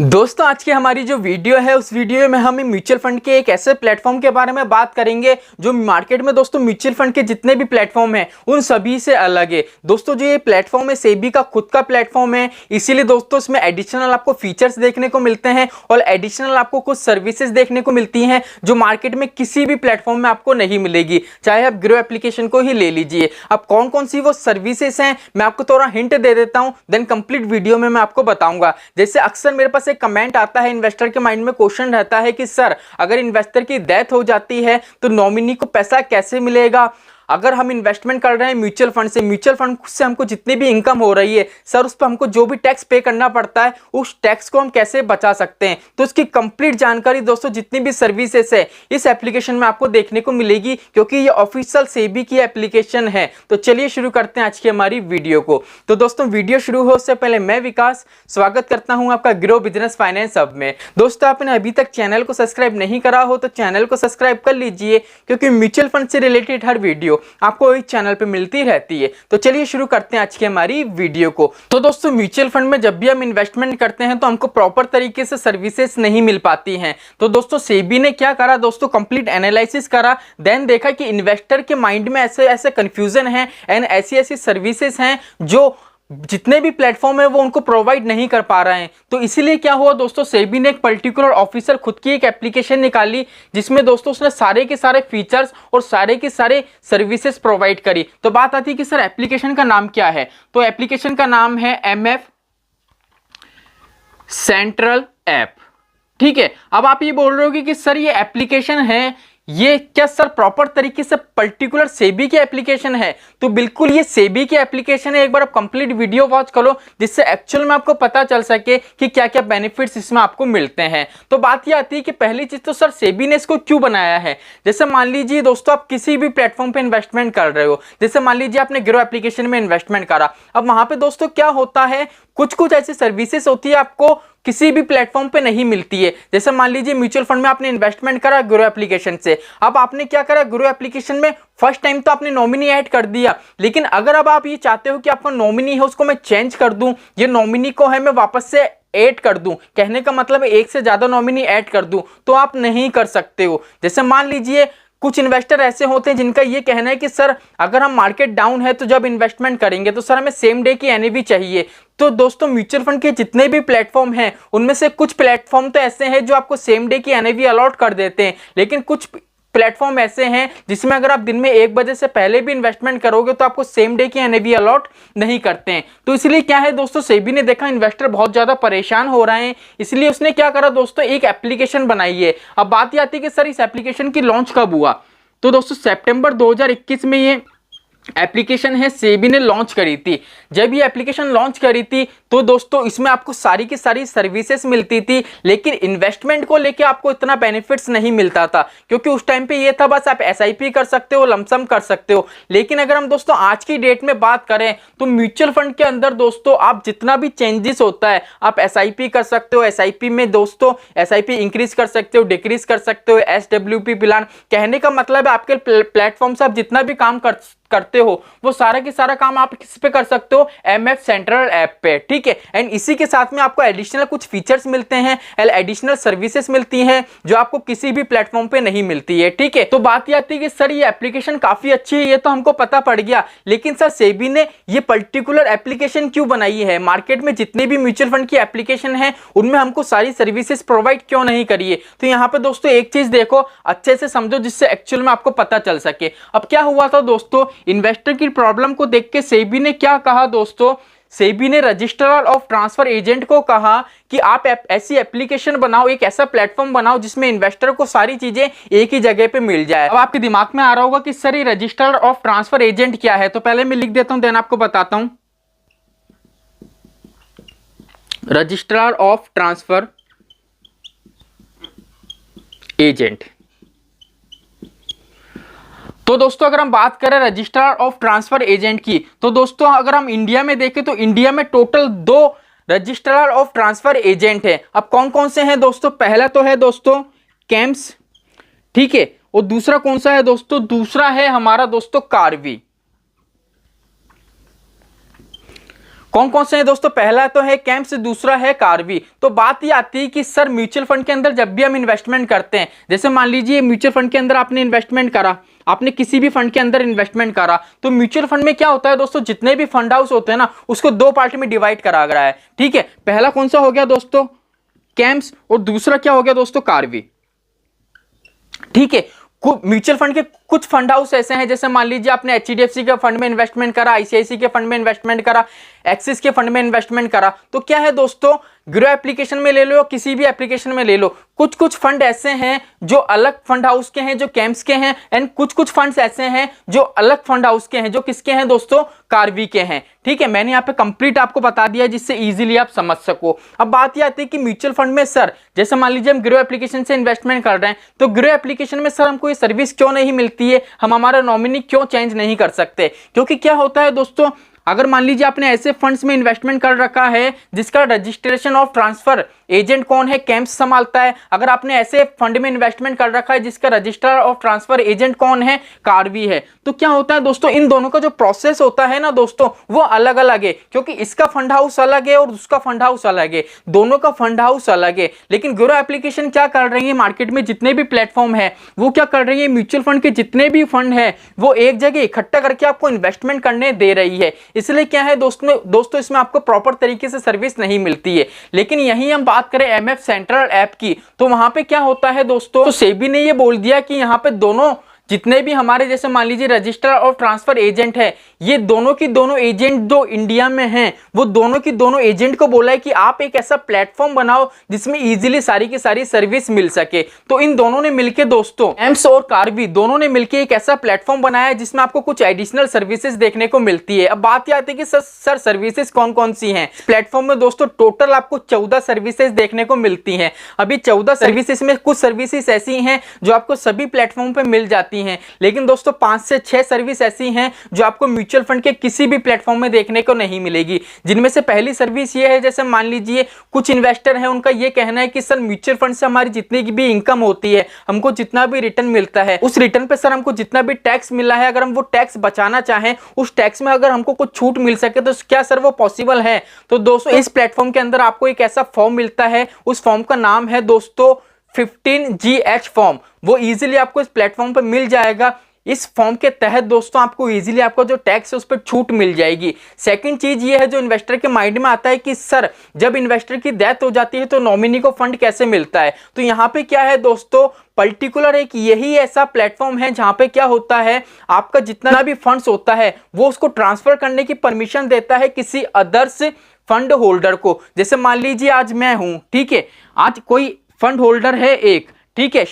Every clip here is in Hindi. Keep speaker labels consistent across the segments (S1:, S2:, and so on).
S1: दोस्तों आज की हमारी जो वीडियो है उस वीडियो में हम म्यूचुअल फंड के एक ऐसे प्लेटफॉर्म के बारे में बात करेंगे जो मार्केट में दोस्तों म्यूचुअल फंड के जितने भी प्लेटफॉर्म हैं उन सभी से अलग है। दोस्तों जो ये प्लेटफॉर्म है सेबी का खुद का प्लेटफॉर्म है, इसीलिए दोस्तों इसमें एडिशनल आपको फीचर्स देखने को मिलते हैं और एडिशनल आपको कुछ सर्विसेज देखने को मिलती हैं जो मार्केट में किसी भी प्लेटफॉर्म में आपको नहीं मिलेगी। चाहे आप ग्रो एप्लीकेशन को ही ले लीजिए। अब कौन कौन सी वो सर्विसेज हैं मैं आपको थोड़ा हिंट दे देता हूं, देन कंप्लीट वीडियो में मैं आपको बताऊंगा। जैसे अक्सर मेरे पास एक कमेंट आता है, इन्वेस्टर के माइंड में क्वेश्चन रहता है कि सर अगर इन्वेस्टर की डेथ हो जाती है तो नॉमिनी को पैसा कैसे मिलेगा। अगर हम इन्वेस्टमेंट कर रहे हैं म्यूचुअल फंड से, म्यूचुअल फंड से हमको जितनी भी इनकम हो रही है सर उस पर हमको जो भी टैक्स पे करना पड़ता है उस टैक्स को हम कैसे बचा सकते हैं। तो इसकी कंप्लीट जानकारी दोस्तों जितनी भी सर्विसेज है इस एप्लीकेशन में आपको देखने को मिलेगी क्योंकि ये ऑफिशियल सेबी की एप्लीकेशन है। तो चलिए शुरू करते हैं आज की हमारी वीडियो को। तो दोस्तों वीडियो शुरू हो उससे पहले मैं विकास स्वागत करता हूं आपका ग्रो बिजनेस फाइनेंस हब में। दोस्तों आपने अभी तक चैनल को सब्सक्राइब नहीं करा हो तो चैनल को सब्सक्राइब कर लीजिए क्योंकि म्यूचुअल फंड से रिलेटेड हर वीडियो आपको इस चैनल पे मिलती रहती है। तो चलिए शुरू करते हैं आज की हमारी वीडियो को। तो दोस्तों म्यूचुअल फंड में जब भी हम इन्वेस्टमेंट करते हैं तो हमको प्रॉपर तरीके से सर्विसेज नहीं मिल पाती हैं। तो दोस्तों सेबी ने क्या करा दोस्तों, कंप्लीट एनालिसिस करा, देन देखा कि इन्वेस्टर के माइंड में ऐसे ऐसे कंफ्यूजन है एंड ऐसी ऐसी सर्विसेज हैं जो जितने भी प्लेटफॉर्म है वो उनको प्रोवाइड नहीं कर पा रहे हैं। तो इसीलिए क्या हुआ दोस्तों, सेबी ने एक पर्टिकुलर ऑफिसर खुद की एक एप्लीकेशन निकाली जिसमें दोस्तों उसने सारे के सारे फीचर्स और सारे के सारे सर्विसेज प्रोवाइड करी। तो बात आती है कि सर एप्लीकेशन का नाम क्या है। तो एप्लीकेशन का नाम है MF सेंट्रल ऐप। ठीक है, अब आप ये बोल रहे हो कि सर ये एप्लीकेशन है, ये क्या सर प्रॉपर तरीके से पर्टिकुलर सेबी की एप्लीकेशन है। तो बिल्कुल ये सेबी की एप्लीकेशन है। एक बार आप कंप्लीट वीडियो वॉच करो जिससे एक्चुअल में आपको पता चल सके कि क्या क्या बेनिफिट्स इसमें आपको मिलते हैं। तो बात ये आती है कि पहली चीज तो सर सेबी ने इसको क्यों बनाया है। जैसे मान लीजिए दोस्तों आप किसी भी प्लेटफॉर्म पे इन्वेस्टमेंट कर रहे हो, जैसे मान लीजिए आपने ग्रो एप्लीकेशन में इन्वेस्टमेंट करा। अब वहां पे दोस्तों क्या होता है, कुछ कुछ ऐसी सर्विसेज होती है आपको किसी भी प्लेटफॉर्म पे नहीं मिलती है। जैसे मान लीजिए म्यूचुअल फंड में आपने इन्वेस्टमेंट करा ग्रो एप्लीकेशन से, अब आपने क्या करा ग्रो एप्लीकेशन में फर्स्ट टाइम तो आपने नॉमिनी ऐड कर दिया, लेकिन अगर अब आप ये चाहते हो कि आपका नॉमिनी है उसको मैं चेंज कर दूं, ये नॉमिनी को है मैं वापस से ऐड कर दूं, कहने का मतलब है एक से ज्यादा नॉमिनी ऐड कर दूं, तो आप नहीं कर सकते हो। जैसे मान लीजिए कुछ इन्वेस्टर ऐसे होते हैं जिनका ये कहना है कि सर अगर हम मार्केट डाउन है तो जब इन्वेस्टमेंट करेंगे तो सर हमें सेम डे की एनएवी चाहिए। तो दोस्तों म्यूचुअल फंड के जितने भी प्लेटफॉर्म हैं उनमें से कुछ प्लेटफॉर्म तो ऐसे हैं जो आपको सेम डे की एनएवी अलॉट कर देते हैं, लेकिन कुछ प्लेटफॉर्म ऐसे हैं जिसमें अगर आप दिन में 1 बजे से पहले भी इन्वेस्टमेंट करोगे तो आपको सेम डे की एनएवी अलॉट नहीं करते हैं। तो इसलिए क्या है दोस्तों, सेबी ने देखा इन्वेस्टर बहुत ज्यादा परेशान हो रहे हैं, इसलिए उसने क्या करा दोस्तों, एक एप्लीकेशन बनाई है। अब बात यह आती है कि सर इस एप्लीकेशन की लॉन्च कब हुआ। तो दोस्तों सितंबर 2021 में ये एप्लीकेशन है सेबी ने लॉन्च करी थी। जब ये एप्लीकेशन लॉन्च करी थी तो दोस्तों इसमें आपको सारी की सारी सर्विसेज मिलती थी, लेकिन इन्वेस्टमेंट को लेके आपको इतना बेनिफिट्स नहीं मिलता था क्योंकि उस टाइम पे ये था बस आप एसआईपी कर सकते हो, लमसम कर सकते हो। लेकिन अगर हम दोस्तों आज की डेट में बात करें तो म्यूचुअल फंड के अंदर दोस्तों आप जितना भी चेंजेस होता है आप एसआईपी कर सकते हो, एसआईपी में दोस्तों एसआईपी इंक्रीज कर सकते हो, डिक्रीज कर सकते हो, एसडब्ल्यूपी प्लान, कहने का मतलब है आपके प्लेटफॉर्म से आप जितना भी काम करते हो वो सारा के सारा काम आप किस पे कर सकते हो, MF सेंट्रल ऐप पे। ठीक है, एंड इसी के साथ में आपको एडिशनल कुछ फीचर्स मिलते हैं, एडिशनल सर्विसेज मिलती हैं जो आपको किसी भी प्लेटफॉर्म पे नहीं मिलती है। ठीक है, तो बात ये आती है कि सर ये एप्लीकेशन काफी अच्छी है, ये तो हमको पता पड़ गया, लेकिन सर सेबी ने ये पर्टिकुलर एप्लीकेशन क्यों बनाई है। मार्केट में जितने भी म्यूचुअल फंड की एप्लीकेशन है उनमें हमको सारी सर्विसेज प्रोवाइड क्यों नहीं करिए। तो यहाँ पे दोस्तों एक चीज देखो, अच्छे से समझो जिससे एक्चुअल में आपको पता चल सके। अब क्या हुआ था दोस्तों, इन्वेस्टर की प्रॉब्लम को देख के सेबी ने क्या कहा दोस्तों, सेबी ने रजिस्ट्रार ऑफ ट्रांसफर एजेंट को कहा कि आप ऐसी एप्लीकेशन बनाओ, एक ऐसा प्लेटफॉर्म बनाओ जिसमें इन्वेस्टर को सारी चीजें एक ही जगह पे मिल जाए। अब आपके दिमाग में आ रहा होगा कि सर ये रजिस्ट्रार ऑफ ट्रांसफर एजेंट क्या है, तो पहले मैं लिख देता हूं देन आपको बताता हूं। Registrar of transfer agent. तो दोस्तों अगर हम बात करें रजिस्ट्रार ऑफ ट्रांसफर एजेंट की तो दोस्तों अगर हम इंडिया में देखें तो इंडिया में total 2 registrar of transfer agent है। अब कौन कौन से हैं दोस्तों, पहला तो है दोस्तों केम्स, ठीक है, और दूसरा कौन सा है दोस्तों, दूसरा है हमारा दोस्तों कार्वी। कौन कौन से हैं दोस्तों? पहला तो है कैम्प्स, दूसरा है कार्वी। तो बात ये आती है कि सर म्यूचुअल फंड के अंदर जब भी हम इन्वेस्टमेंट करते हैं, जैसे मान लीजिए म्यूचुअल फंड के अंदर आपने इन्वेस्टमेंट करा, आपने किसी भी फंड के अंदर इन्वेस्टमेंट करा, तो म्यूचुअल फंड में क्या होता है दोस्तों, जितने भी फंड हाउस होते हैं ना, उसको दो पार्ट में डिवाइड करा गया है। ठीक है, पहला कौन सा हो गया दोस्तों? कैम्प्स, और दूसरा क्या हो गया दोस्तों? कार्वी। ठीक है, म्यूचुअल फंड के कुछ फंड हाउस ऐसे हैं, जैसे मान लीजिए आपने एचडीएफसी के फंड में इन्वेस्टमेंट करा, आईसीआईसी के फंड में इन्वेस्टमेंट करा, एक्सिस के फंड में इन्वेस्टमेंट करा, तो क्या है दोस्तों, ग्रो एप्लीकेशन में ले लो, किसी भी एप्लीकेशन में ले लो, कुछ कुछ फंड ऐसे हैं जो अलग फंड हाउस के हैं, जो कैम्प्स के हैं, एंड कुछ कुछ फंड्स ऐसे हैं जो अलग फंड हाउस के हैं, जो किसके हैं दोस्तों? कार्वी के हैं। ठीक है, मैंने यहाँ पे कंप्लीट आपको बता दिया जिससे इजीली आप समझ सको। अब बात ये आती है कि म्यूचुअल फंड में सर, जैसे मान लीजिए हम ग्रो एप्लीकेशन से इन्वेस्टमेंट कर रहे हैं, तो ग्रो एप्लीकेशन में सर हमको ये सर्विस क्यों नहीं मिलती है, हम हमारा नॉमिनी क्यों चेंज नहीं कर सकते? क्योंकि क्या होता है दोस्तों, अगर मान लीजिए आपने ऐसे फंड्स में इन्वेस्टमेंट कर रखा है जिसका रजिस्ट्रेशन ऑफ ट्रांसफर एजेंट कौन है? कैम्प्स संभालता है। अगर आपने ऐसे फंड में इन्वेस्टमेंट कर रखा है जिसका रजिस्ट्रार ऑफ ट्रांसफर एजेंट कौन है? कार्वी है। तो क्या होता है दोस्तों, इन दोनों का जो प्रोसेस होता है ना दोस्तों, वो अलग अलग है, क्योंकि इसका फंड हाउस अलग है और उसका फंड हाउस अलग है, दोनों का फंड हाउस अलग है। लेकिन ग्रो एप्लीकेशन क्या कर रही है, मार्केट में जितने भी प्लेटफॉर्म है वो क्या कर रही है, म्यूचुअल फंड के जितने भी फंड है वो एक जगह इकट्ठा करके आपको इन्वेस्टमेंट करने दे रही है। इसलिए क्या है दोस्तों इसमें आपको प्रॉपर तरीके से सर्विस नहीं मिलती है। लेकिन यही हम बात करें एमएफ सेंट्रल ऐप की, तो वहां पे क्या होता है दोस्तों, तो सेबी ने ये बोल दिया कि यहाँ पे दोनों जितने भी हमारे, जैसे मान लीजिए रजिस्ट्रार ऑफ ट्रांसफर एजेंट है, ये दोनों की दोनों एजेंट जो इंडिया में हैं, वो दोनों की दोनों एजेंट को बोला है कि आप एक ऐसा प्लेटफॉर्म बनाओ जिसमें इजीली सारी की सारी सर्विस मिल सके। तो इन दोनों ने मिलकर दोस्तों, एम्स और कार्वी दोनों ने मिलकर एक ऐसा प्लेटफॉर्म बनाया है जिसमें आपको कुछ एडिशनल सर्विसेज देखने को मिलती है। अब बात यह आती है कि सर सर्विसेज कौन कौन सी हैं प्लेटफॉर्म में? दोस्तों टोटल आपको 14 सर्विसेज देखने को मिलती हैं। अभी 14 सर्विसेज में कुछ सर्विसेज ऐसी हैं जो आपको सभी प्लेटफॉर्म पे मिल जाती हैं, लेकिन दोस्तों 5 से 6 सर्विस ऐसी हैं जो आपको म्यूचुअल फंड के किसी भी प्लेटफॉर्म में देखने को नहीं मिलेगी। जिनमें से पहली सर्विस ये है, जैसे मान लीजिए कुछ इन्वेस्टर हैं, उनका ये कहना है कि सर म्यूचुअल फंड से हमारी जितनी भी इनकम होती है, हमको जितना भी रिटर्न मिलता है, उस रिटर्न पे सर हमको जितना भी टैक्स मिला है, अगर हम वो टैक्स बचाना चाहें, उस टैक्स में अगर हमको कुछ छूट मिल सके तो क्या सर वो पॉसिबल है? तो दोस्तों इस प्लेटफॉर्म के अंदर आपको एक ऐसा फॉर्म मिलता है, उस फॉर्म का नाम है दोस्तों 15GH फॉर्म। वो इजीली आपको इस प्लेटफॉर्म पर मिल जाएगा। इस फॉर्म के तहत दोस्तों आपको इजीली आपको जो टैक्स है उस पर छूट मिल जाएगी। सेकंड चीज ये है जो इन्वेस्टर के माइंड में आता है कि सर जब इन्वेस्टर की डेथ हो जाती है तो नॉमिनी को फंड कैसे मिलता है? तो यहाँ पे क्या है दोस्तों, पर्टिकुलर एक यही ऐसा प्लेटफॉर्म है जहां पे क्या होता है, आपका जितना भी फंड्स होता है वो उसको ट्रांसफर करने की परमिशन देता है किसी अदर्स फंड होल्डर को। जैसे मान लीजिए आज मैं हूं, ठीक है, आज कोई फंड होल्डर है एक, ठीक है,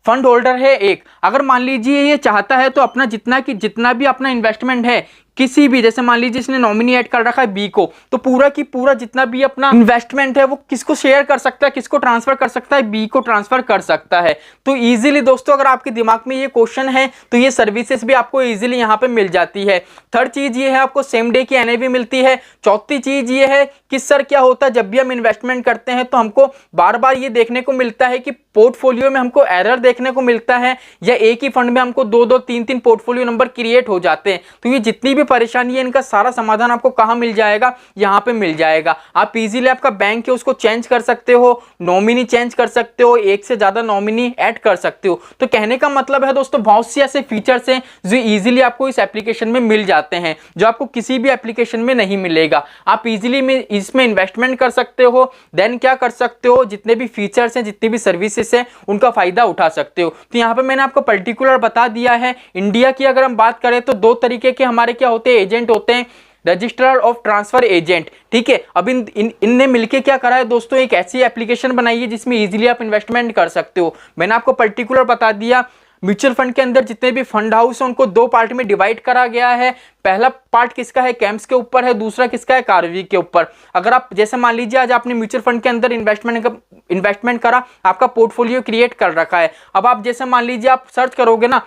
S1: फंड होल्डर है एक, अगर मान लीजिए ये चाहता है तो अपना जितना भी अपना इन्वेस्टमेंट है किसी भी, जैसे मान लीजिए इसने नॉमिनी ऐड कर रखा है बी को, तो पूरा की पूरा जितना भी अपना इन्वेस्टमेंट है वो किसको शेयर कर सकता है, किसको ट्रांसफर कर सकता है? बी को ट्रांसफर कर सकता है। तो इजीली दोस्तों अगर आपके दिमाग में ये क्वेश्चन है तो ये सर्विसेज भी आपको इजीली यहाँ पे मिल जाती है। थर्ड चीज ये है आपको सेम डे की एनएवी मिलती है। चौथी चीज ये है कि सर क्या होता है, जब भी हम इन्वेस्टमेंट करते हैं तो हमको बार बार ये देखने को मिलता है कि पोर्टफोलियो में हमको एरर देखने को मिलता है, या एक ही फंड में हमको 2-2, 3-3 पोर्टफोलियो नंबर क्रिएट हो जाते हैं। तो ये जितनी भी परेशानी है इनका सारा समाधान आपको कहां मिल जाएगा? यहां पे मिल जाएगा। आप इजीली आपका बैंक है उसको चेंज कर सकते हो, नॉमिनी चेंज कर सकते हो, एक से ज्यादा नॉमिनी ऐड कर सकते हो। तो कहने का मतलब है दोस्तों बहुत सी ऐसे फीचर्स हैं जो इजीली आपको इस एप्लीकेशन में मिल जाते हैं, जो आपको किसी भी एप्लीकेशन में नहीं मिलेगा। आप इजीली में इसमें इन्वेस्टमेंट कर सकते हो, देन क्या कर सकते हो, जितने भी फीचर्स हैं, जितनी भी सर्विसेज हैं, उनका फायदा उठा सकते हो। तो यहाँ पे मैंने आपको पर्टिकुलर बता दिया है। इंडिया की अगर हम बात करें तो 2 तरीके के हमारे क्या होते हैं, एजेंट होते हैं, रजिस्ट्रार ऑफ ट्रांसफर एजेंट, ठीक है। अब इनने मिलके क्या करा है दोस्तों, एक ऐसी एप्लीकेशन बनाई है जिसमें इजीली आप इन्वेस्टमेंट कर सकते हो। मैंने आपको पर्टिकुलर बता दिया। म्यूचुअल फंड के अंदर जितने भी फंड हाउस हैं उनको 2 पार्ट में डिवाइड करा गया है। पहला पार्ट किसका है, कैम्प्स के ऊपर है, दूसरा किसका है, कार्वी के ऊपर। अगर आप जैसे मान लीजिए आज आपने म्यूचुअल फंड के अंदर इन्वेस्टमेंट करा, आपका पोर्टफोलियो क्रिएट कर रखा है। अब आप जैसे मान लीजिए आप सर्च करोगे ना,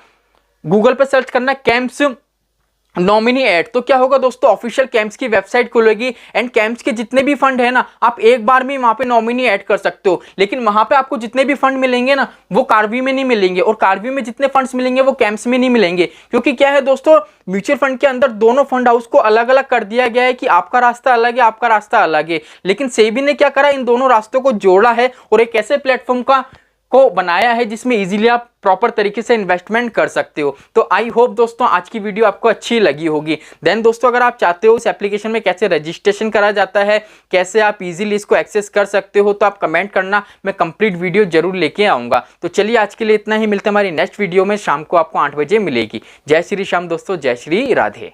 S1: गूगल पे सर्च करना कैम्प्स नॉमिनी ऐड। तो क्या होगा दोस्तों, ऑफिशियल कैंप्स की वेबसाइट खुलेगी एंड कैंप्स के जितने भी फंड है ना, आप एक बार में वहां पे नॉमिनी ऐड कर सकते हो। लेकिन वहां पे आपको जितने भी फंड मिलेंगे ना, वो कार्वी में नहीं मिलेंगे, और कार्वी में जितने फंड्स मिलेंगे वो कैंप्स में नहीं मिलेंगे। क्योंकि क्या है दोस्तों, म्यूचुअल फंड के अंदर दोनों फंड हाउस को अलग अलग कर दिया गया है कि आपका रास्ता अलग है, आपका रास्ता अलग है। लेकिन सेबी ने क्या करा, इन दोनों रास्तों को जोड़ा है और एक ऐसे प्लेटफॉर्म को बनाया है जिसमें इजीली आप प्रॉपर तरीके से इन्वेस्टमेंट कर सकते हो। तो आई होप दोस्तों आज की वीडियो आपको अच्छी लगी होगी। देन दोस्तों, अगर आप चाहते हो इस एप्लीकेशन में कैसे रजिस्ट्रेशन करा जाता है, कैसे आप इजीली इसको एक्सेस कर सकते हो, तो आप कमेंट करना, मैं कंप्लीट वीडियो जरूर लेके आऊंगा। तो चलिए आज के लिए इतना ही, मिलते हैं हमारी नेक्स्ट वीडियो में, शाम को आपको 8 बजे मिलेगी। जय श्री श्याम दोस्तों, जय श्री राधे।